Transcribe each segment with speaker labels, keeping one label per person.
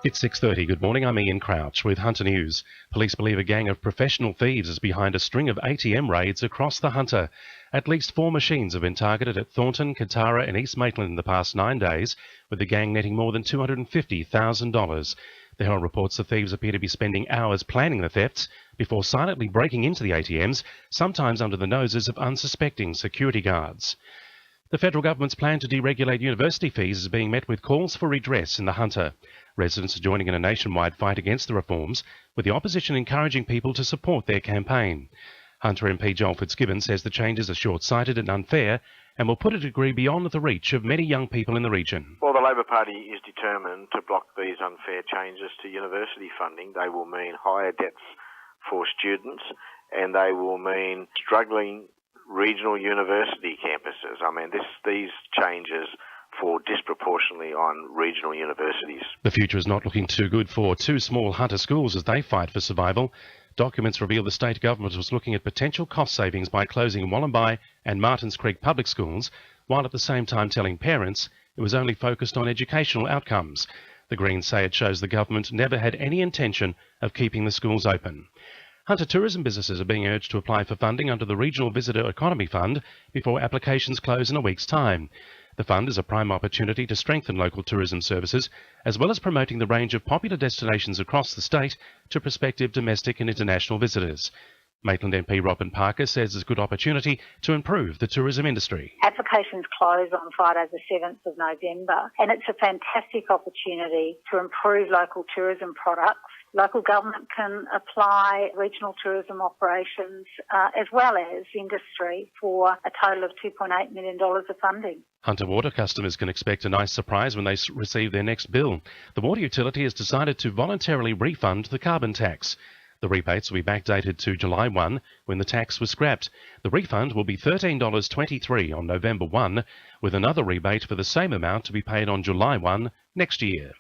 Speaker 1: It's 6:30. Good morning. I'm Ian Crouch with Hunter News. Police believe a gang of professional thieves is behind a string of ATM raids across the Hunter. At least 4 machines have been targeted at Thornton, Kantara and East Maitland in the past 9 days, with the gang netting more than $250,000. The Herald reports the thieves appear to be spending hours planning the thefts before silently breaking into the ATMs, sometimes under the noses of unsuspecting security guards. The federal government's plan to deregulate university fees is being met with calls for redress in the Hunter. Residents are joining in a nationwide fight against the reforms, with the opposition encouraging people to support their campaign. Hunter MP Joel Fitzgibbon says the changes are short-sighted and unfair and will put a degree beyond the reach of many young people in the region.
Speaker 2: Well, the Labor Party is determined to block these unfair changes to university funding. They will mean higher debts for students and they will mean struggling regional university campuses. These changes fall disproportionately on regional universities.
Speaker 1: The future is not looking too good for 2 small Hunter schools as they fight for survival. Documents reveal the state government was looking at potential cost savings by closing Wallumbye and Martins Creek public schools, while at the same time telling parents it was only focused on educational outcomes. The Greens say it shows the government never had any intention of keeping the schools open. Hunter tourism businesses are being urged to apply for funding under the Regional Visitor Economy Fund before applications close in a week's time. The fund is a prime opportunity to strengthen local tourism services, as well as promoting the range of popular destinations across the state to prospective domestic and international visitors. Maitland MP Robin Parker says it's a good opportunity to improve the tourism industry.
Speaker 3: Applications close on Friday the 7th of November, and it's a fantastic opportunity to improve local tourism products. Local government can apply regional tourism operations as well as industry for a total of $2.8 million of funding.
Speaker 1: Hunter Water customers can expect a nice surprise when they receive their next bill. The water utility has decided to voluntarily refund the carbon tax. The rebates will be backdated to July 1, when the tax was scrapped. The refund will be $13.23 on November 1, with another rebate for the same amount to be paid on July 1 next year.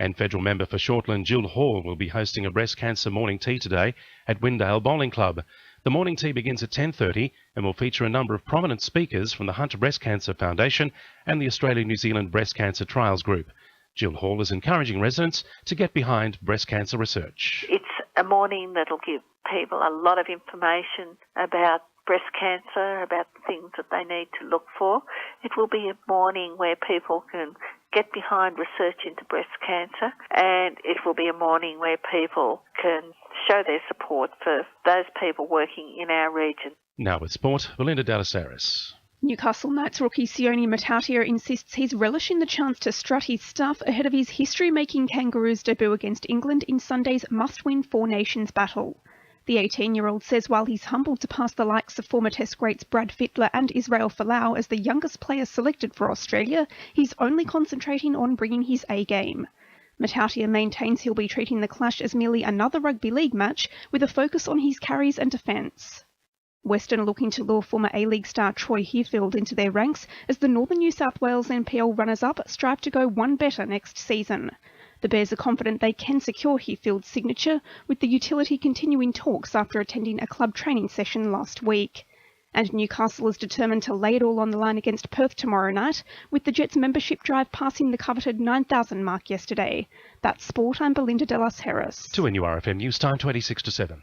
Speaker 1: And federal member for Shortland Jill Hall will be hosting a breast cancer morning tea today at Windale Bowling Club. The morning tea begins at 10:30 and will feature a number of prominent speakers from the Hunter Breast Cancer Foundation and the Australia-New Zealand Breast Cancer Trials Group. Jill Hall is encouraging residents to get behind breast cancer research.
Speaker 4: It's a morning that'll give people a lot of information about breast cancer, about the things that they need to look for. It will be a morning where people can get behind research into breast cancer, and it will be a morning where people can show their support for those people working in our region.
Speaker 1: Now with sport, Belinda Dalasaris.
Speaker 5: Newcastle Knights rookie Sione Matautia insists he's relishing the chance to strut his stuff ahead of his history-making Kangaroos debut against England in Sunday's must-win Four Nations battle. The 18-year-old says while he's humbled to pass the likes of former Test greats Brad Fittler and Israel Folau as the youngest player selected for Australia, he's only concentrating on bringing his A-game. Matautia maintains he'll be treating the clash as merely another rugby league match with a focus on his carries and defence. Western are looking to lure former A-League star Troy Hearfield into their ranks as the Northern New South Wales NPL runners-up strive to go one better next season. The Bears are confident they can secure Hearfield's signature, with the utility continuing talks after attending a club training session last week. And Newcastle is determined to lay it all on the line against Perth tomorrow night, with the Jets' membership drive passing the coveted 9,000 mark yesterday. That's sport. I'm Belinda Delas Harris.
Speaker 1: To NURFM News Time 26 to 7.